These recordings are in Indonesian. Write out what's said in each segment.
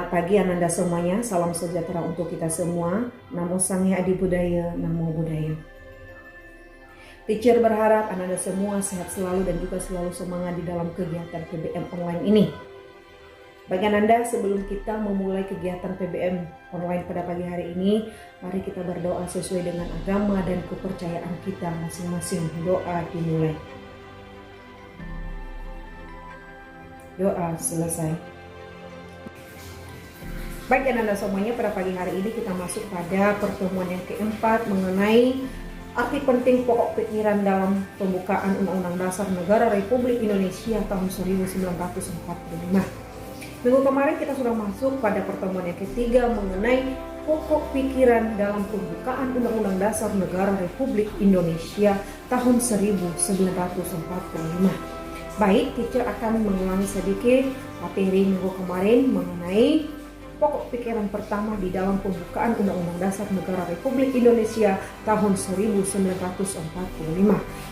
Selamat pagi Ananda semuanya, salam sejahtera untuk kita semua. Namo Sangya Adi Budaya, Namo Buddhaya. Teacher berharap Ananda semua sehat selalu dan juga selalu semangat di dalam kegiatan PBM online ini. Bagi Ananda, sebelum kita memulai kegiatan PBM online pada pagi hari ini, mari kita berdoa sesuai dengan agama dan kepercayaan kita masing-masing. Doa dimulai. Doa selesai. Baik Ananda semuanya, pada pagi hari ini kita masuk pada pertemuan yang keempat mengenai arti penting pokok pikiran dalam pembukaan Undang-Undang Dasar Negara Republik Indonesia tahun 1945. Minggu kemarin kita sudah masuk pada pertemuan yang ketiga mengenai pokok pikiran dalam pembukaan Undang-Undang Dasar Negara Republik Indonesia tahun 1945. Baik, teacher akan mengulangi sedikit materi minggu kemarin mengenai pokok pikiran pertama di dalam pembukaan Undang-Undang Dasar Negara Republik Indonesia tahun 1945,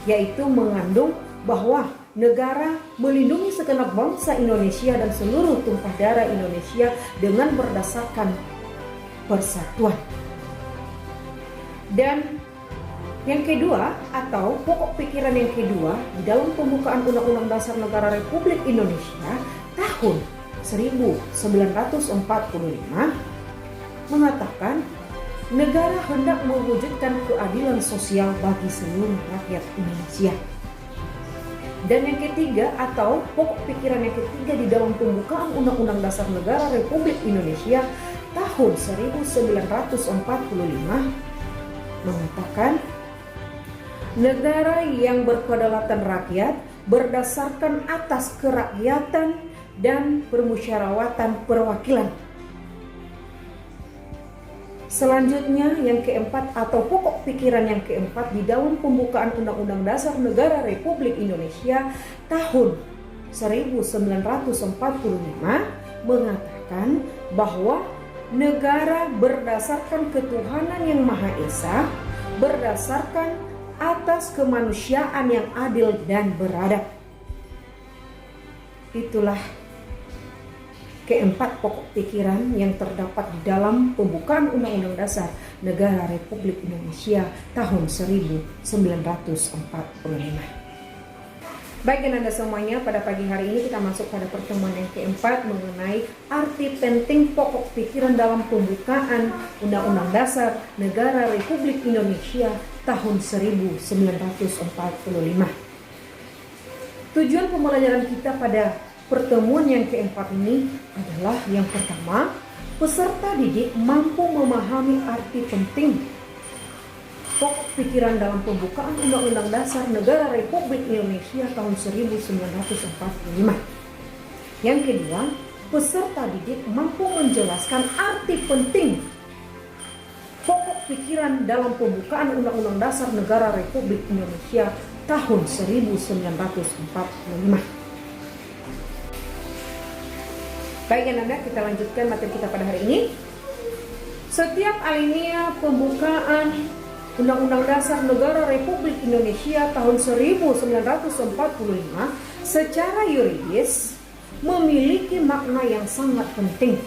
yaitu mengandung bahwa negara melindungi segenap bangsa Indonesia dan seluruh tumpah darah Indonesia dengan berdasarkan persatuan. Dan yang kedua, atau pokok pikiran yang kedua di dalam pembukaan Undang-Undang Dasar Negara Republik Indonesia tahun 1945 mengatakan negara hendak mewujudkan keadilan sosial bagi seluruh rakyat Indonesia. Dan yang ketiga, atau pokok pikiran yang ketiga di dalam pembukaan Undang-Undang Dasar Negara Republik Indonesia tahun 1945 mengatakan negara yang berkedaulatan rakyat berdasarkan atas kerakyatan dan permusyawaratan perwakilan. Selanjutnya yang keempat, atau pokok pikiran yang keempat di dalam pembukaan Undang-Undang Dasar Negara Republik Indonesia tahun 1945 mengatakan bahwa negara berdasarkan ketuhanan yang Maha Esa, berdasarkan atas kemanusiaan yang adil dan beradab. Itulah keempat pokok pikiran yang terdapat di dalam pembukaan Undang-Undang Dasar Negara Republik Indonesia tahun 1945. Baik Anda semuanya, pada pagi hari ini kita masuk pada pertemuan yang keempat mengenai arti penting pokok pikiran dalam pembukaan Undang-Undang Dasar Negara Republik Indonesia tahun 1945. Tujuan pembelajaran kita pada pertemuan yang keempat ini adalah yang pertama, peserta didik mampu memahami arti penting pokok pikiran dalam pembukaan Undang-Undang Dasar Negara Republik Indonesia tahun 1945. Yang kedua, peserta didik mampu menjelaskan arti penting pokok pikiran dalam pembukaan Undang-Undang Dasar Negara Republik Indonesia tahun 1945. Baik Anda, kita lanjutkan materi kita pada hari ini. Setiap alinea pembukaan Undang-Undang Dasar Negara Republik Indonesia tahun 1945 secara yuridis memiliki makna yang sangat penting.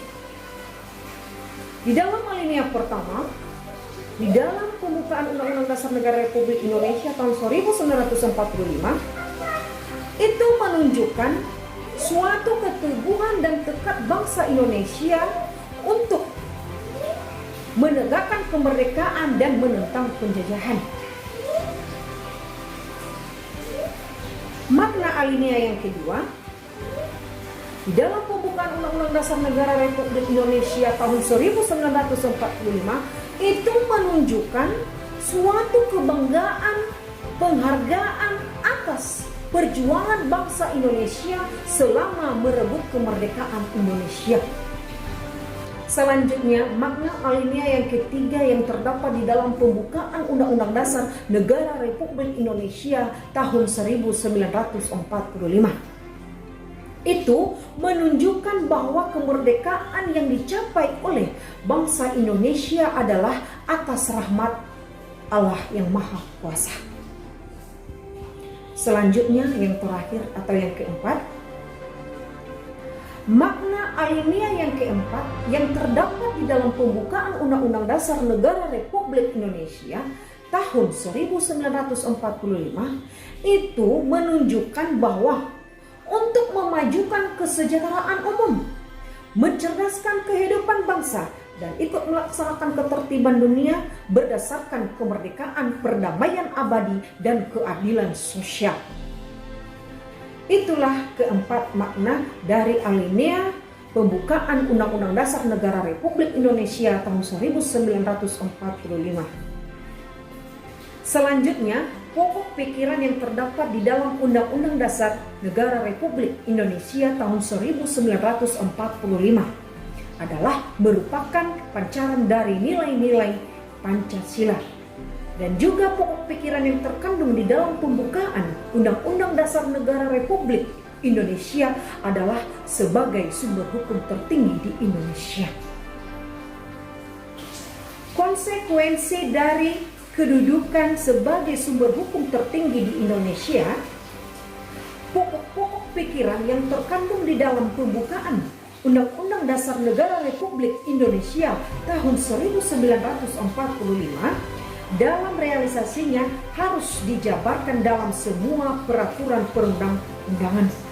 Di dalam alinea pertama, di dalam pembukaan Undang-Undang Dasar Negara Republik Indonesia tahun 1945 itu menunjukkan suatu keteguhan dan tekad bangsa Indonesia untuk menegakkan kemerdekaan dan menentang penjajahan. Makna alinea yang kedua, di dalam pembukaan Undang-Undang Dasar Negara Republik Indonesia tahun 1945 itu menunjukkan suatu kebanggaan, penghargaan atas perjuangan bangsa Indonesia selama merebut kemerdekaan Indonesia. Selanjutnya, makna alinea yang ketiga yang terdapat di dalam pembukaan Undang-Undang Dasar Negara Republik Indonesia tahun 1945. Itu menunjukkan bahwa kemerdekaan yang dicapai oleh bangsa Indonesia adalah atas rahmat Allah yang Maha Kuasa. Selanjutnya yang terakhir atau yang keempat, makna Karena alinea yang keempat yang terdapat di dalam pembukaan Undang-Undang Dasar Negara Republik Indonesia tahun 1945 itu menunjukkan bahwa untuk memajukan kesejahteraan umum, mencerdaskan kehidupan bangsa, dan ikut melaksanakan ketertiban dunia berdasarkan kemerdekaan, perdamaian abadi, dan keadilan sosial. Itulah keempat makna dari alinea pembukaan Undang-Undang Dasar Negara Republik Indonesia tahun 1945. Selanjutnya, pokok pikiran yang terdapat di dalam Undang-Undang Dasar Negara Republik Indonesia tahun 1945 adalah merupakan pancaran dari nilai-nilai Pancasila. Dan juga pokok pikiran yang terkandung di dalam pembukaan Undang-Undang Dasar Negara Republik Indonesia adalah sebagai sumber hukum tertinggi di Indonesia. Konsekuensi dari kedudukan sebagai sumber hukum tertinggi di Indonesia, pokok-pokok pikiran yang terkandung di dalam pembukaan Undang-Undang Dasar Negara Republik Indonesia tahun 1945 dalam realisasinya harus dijabarkan dalam semua peraturan perundang-undangan.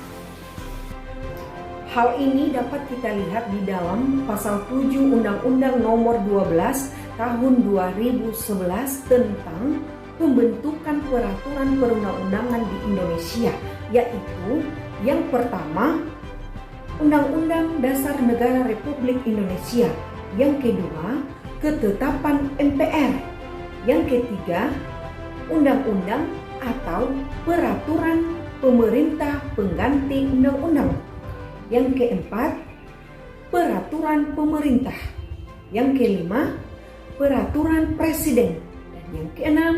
Hal ini dapat kita lihat di dalam pasal 7 Undang-Undang Nomor 12 Tahun 2011 tentang pembentukan peraturan perundang-undangan di Indonesia, yaitu yang pertama Undang-Undang Dasar Negara Republik Indonesia, yang kedua ketetapan MPR, yang ketiga undang-undang atau peraturan pemerintah pengganti undang-undang, yang keempat peraturan pemerintah, yang kelima peraturan presiden, dan yang keenam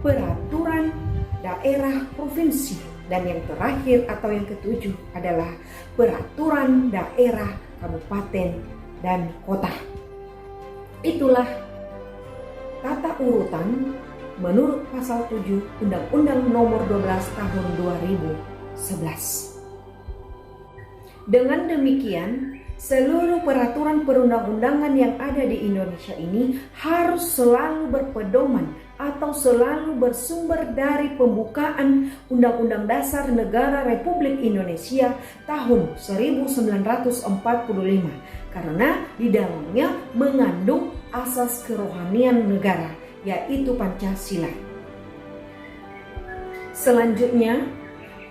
peraturan daerah provinsi, dan yang terakhir atau yang ketujuh adalah peraturan daerah kabupaten dan kota. Itulah tata urutan menurut pasal 7 Undang-Undang Nomor 12 Tahun 2011. Dengan demikian, seluruh peraturan perundang-undangan yang ada di Indonesia ini harus selalu berpedoman atau selalu bersumber dari pembukaan Undang-Undang Dasar Negara Republik Indonesia tahun 1945, karena di dalamnya mengandung asas kerohanian negara, yaitu Pancasila. Selanjutnya,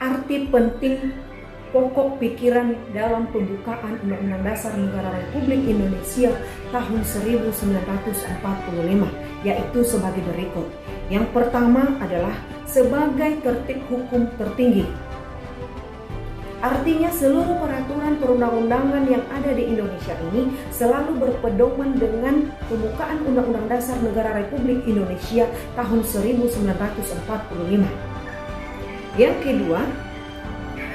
arti penting pokok pikiran dalam pembukaan Undang-Undang Dasar Negara Republik Indonesia tahun 1945, yaitu sebagai berikut. Yang pertama adalah sebagai tertib hukum tertinggi. Artinya seluruh peraturan perundang-undangan yang ada di Indonesia ini selalu berpedoman dengan pembukaan Undang-Undang Dasar Negara Republik Indonesia tahun 1945. Yang kedua,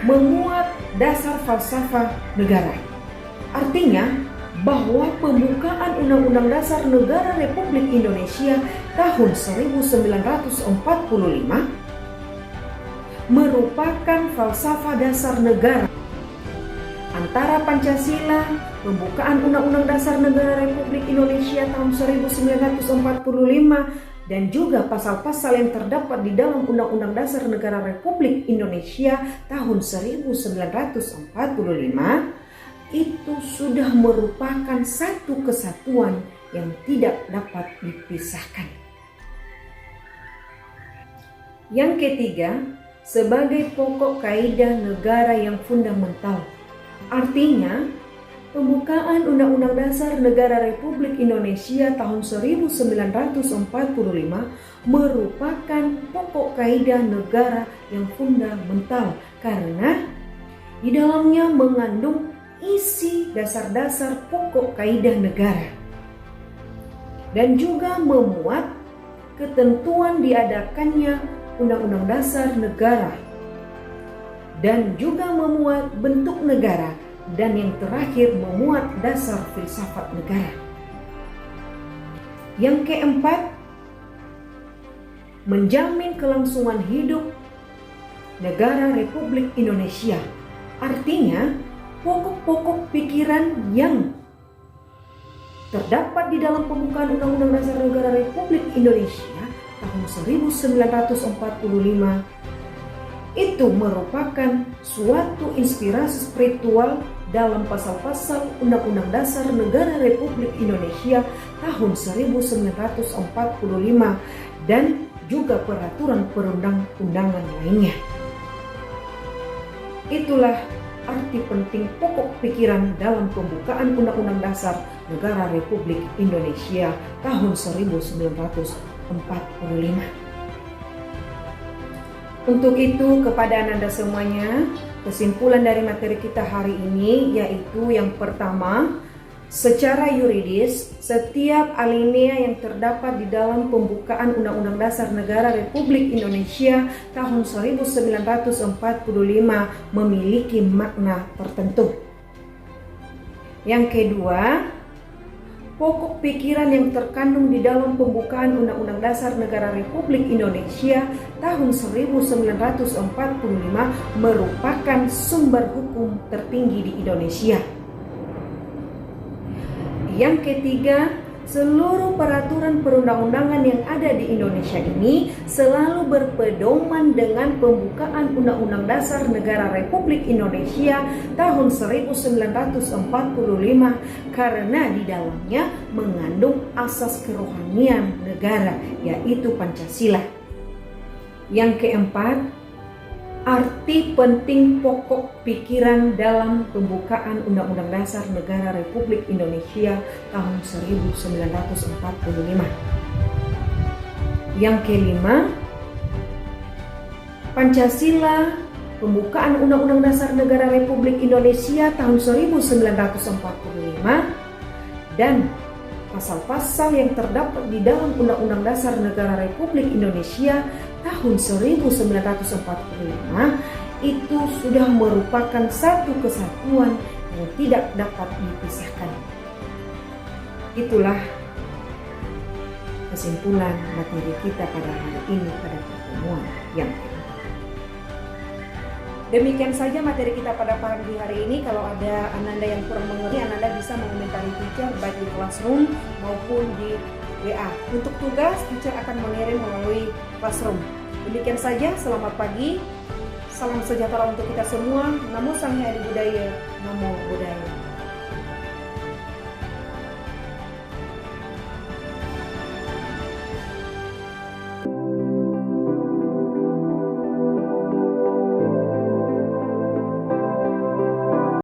memuat dasar falsafah negara. Artinya bahwa pembukaan Undang-Undang Dasar Negara Republik Indonesia tahun 1945 merupakan falsafah dasar negara. Antara Pancasila, pembukaan Undang-Undang Dasar Negara Republik Indonesia tahun 1945, dan juga pasal-pasal yang terdapat di dalam Undang-Undang Dasar Negara Republik Indonesia tahun 1945 itu sudah merupakan satu kesatuan yang tidak dapat dipisahkan. Yang ketiga, sebagai pokok kaidah negara yang fundamental. Artinya, pembukaan Undang-Undang Dasar Negara Republik Indonesia tahun 1945 merupakan pokok kaidah negara yang fundamental karena di dalamnya mengandung isi dasar-dasar pokok kaidah negara dan juga memuat ketentuan diadakannya Undang-Undang Dasar Negara dan juga memuat bentuk negara, dan yang terakhir memuat dasar filsafat negara. Yang keempat, menjamin kelangsungan hidup negara Republik Indonesia. Artinya pokok-pokok pikiran yang terdapat di dalam pembukaan Undang-Undang Dasar Negara Republik Indonesia tahun 1945 itu merupakan suatu inspirasi spiritual dalam pasal-pasal Undang-Undang Dasar Negara Republik Indonesia tahun 1945 dan juga peraturan perundang-undangan lainnya. Itulah arti penting pokok pikiran dalam pembukaan Undang-Undang Dasar Negara Republik Indonesia tahun 1945. Untuk itu, kepada Anda semuanya, kesimpulan dari materi kita hari ini yaitu yang pertama, secara yuridis, setiap alinea yang terdapat di dalam pembukaan Undang-Undang Dasar Negara Republik Indonesia tahun 1945 memiliki makna tertentu. Yang kedua, pokok pikiran yang terkandung di dalam pembukaan Undang-Undang Dasar Negara Republik Indonesia tahun 1945 merupakan sumber hukum tertinggi di Indonesia. Yang ketiga, seluruh peraturan perundang-undangan yang ada di Indonesia ini selalu berpedoman dengan pembukaan Undang-Undang Dasar Negara Republik Indonesia tahun 1945 karena di dalamnya mengandung asas kerohanian negara, yaitu Pancasila. Yang keempat, arti penting pokok pikiran dalam pembukaan Undang-Undang Dasar Negara Republik Indonesia tahun 1945. Yang kelima, Pancasila, pembukaan Undang-Undang Dasar Negara Republik Indonesia tahun 1945 dan pasal-pasal yang terdapat di dalam Undang-Undang Dasar Negara Republik Indonesia tahun 1945 itu sudah merupakan satu kesatuan yang tidak dapat dipisahkan. Itulah kesimpulan materi kita pada hari ini pada pertemuan yang demikian saja materi kita pada pagi hari ini. Kalau ada Ananda yang kurang mengerti, Ananda bisa mengomentari teacher baik di classroom maupun di WA. Untuk tugas, teacher akan mengirim melalui classroom. Demikian saja, selamat pagi. Salam sejahtera untuk kita semua. Namo Sang Hyang Adi Budaya. Namo Buddhaya.